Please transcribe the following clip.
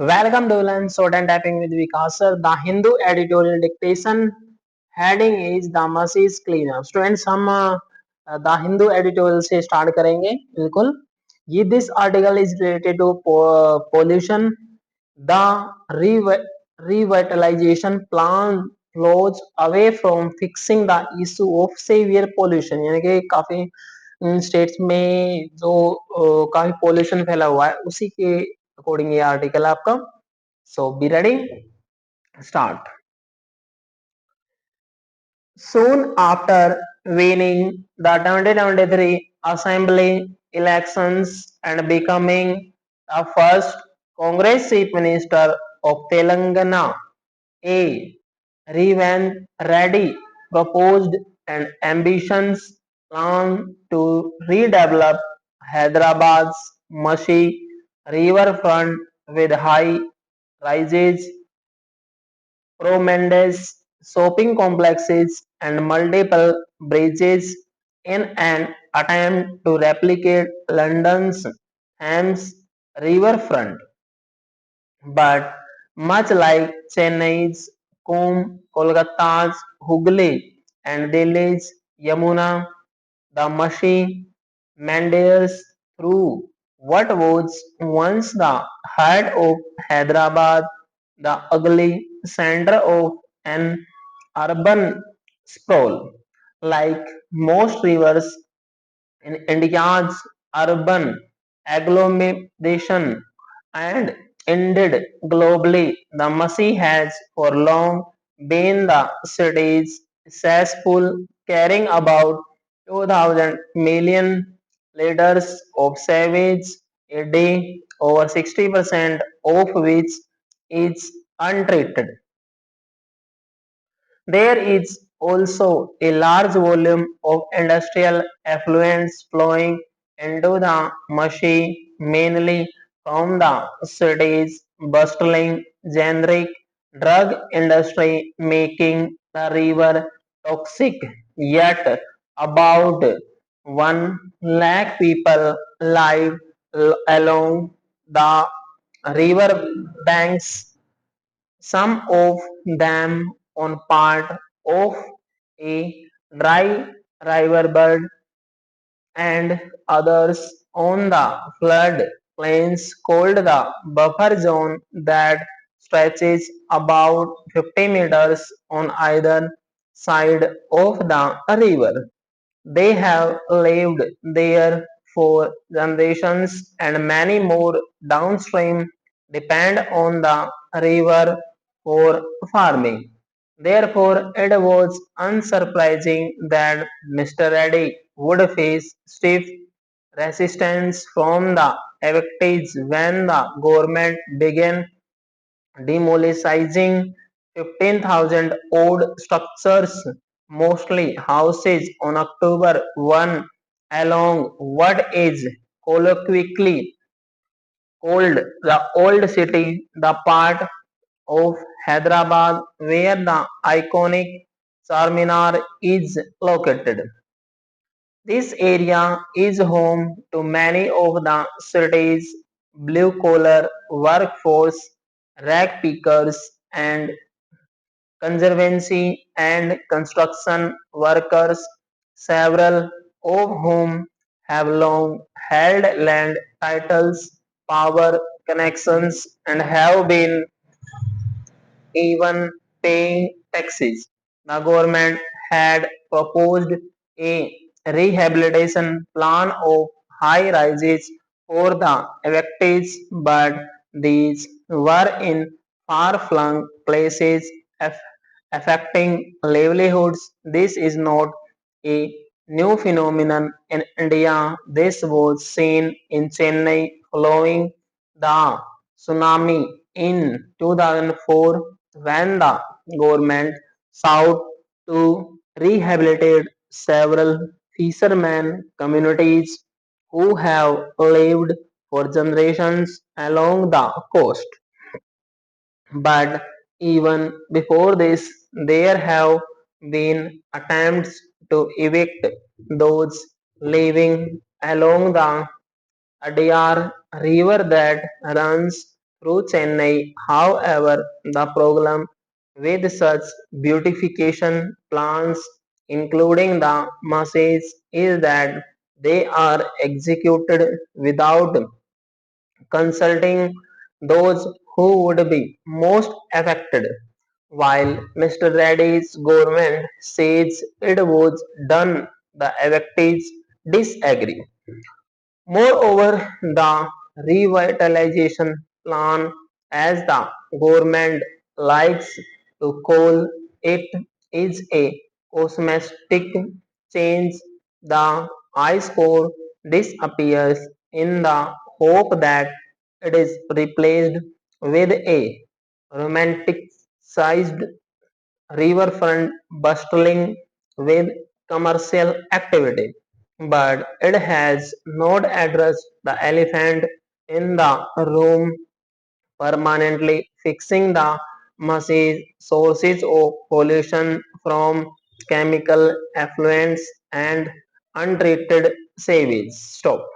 Welcome to Learn Sword and Tapping with Vikas sir. The Hindu editorial dictation heading is The Mercy is Cleaner. Students हम the Hindu editorial से start करेंगे बिल्कुल. ये this article is related to pollution. The revitalization plan flows away from fixing the issue of severe pollution. यानी कि काफी states में जो काफी पोल्यूशन फैला हुआ है उसी के अकॉर्डिंग ये आर्टिकल आपका. So be ready, start. Soon after winning the 2023 assembly elections and becoming the first Congress Chief Minister of Telangana, a revamped ready proposed an ambitious plan to redevelop Hyderabad's mushy riverfront with high rises, promenades, shopping complexes, and multiple bridges in an attempt to replicate London's Thames riverfront. But much like Chennai's Coombe, Kolkata's Hooghly, and Delhi's Yamuna, the machine meanders through what was once the heart of Hyderabad, the ugly center of an urban sprawl. Like most rivers in India's urban agglomeration and indeed globally, the Mersey has for long been the city's cesspool, carrying about 2,000 million liters of sewage a day, over 60% of which is untreated. There is also a large volume of industrial effluents flowing into the Mersey, mainly from the city's bustling generic drug industry, making the river toxic. Yet, about 1 lakh people live along the river banks, some of them on part of a dry riverbed and others on the flood plains called the buffer zone that stretches about 50 meters on either side of the river. They have lived there for generations, and many more downstream depend on the river for farming. Therefore, it was unsurprising that Mr. Reddy would face stiff resistance from the evictees when the government began demolishing 15,000 old structures, mostly houses, on October 1 along what is colloquially called the Old City, the part of Hyderabad where the iconic Charminar is located. This area is home to many of the city's blue-collar workforce, rag pickers, and conservancy and construction workers, several of whom have long held land titles, power connections, and have been even paying taxes. The government had proposed a rehabilitation plan of high rises for the evictees, but these were in far flung places affecting livelihoods. This is not a new phenomenon in India. This was seen in Chennai following the tsunami in 2004 when the government sought to rehabilitate several fishermen communities who have lived for generations along the coast. But even before this, there have been attempts to evict those living along the Adyar river that runs through Chennai. However, the problem with such beautification plans, including the masses, is that they are executed without consulting those who would be most affected. While Mr. Reddy's government says it was done, the electees disagree. Moreover, the revitalization plan, as the government likes to call it, is a cosmetic change. The I score disappears in the hope that it is replaced with a romanticized riverfront bustling with commercial activity, but it has not addressed the elephant in the room, permanently fixing the massive sources of pollution from chemical effluents and untreated sewage. Stop.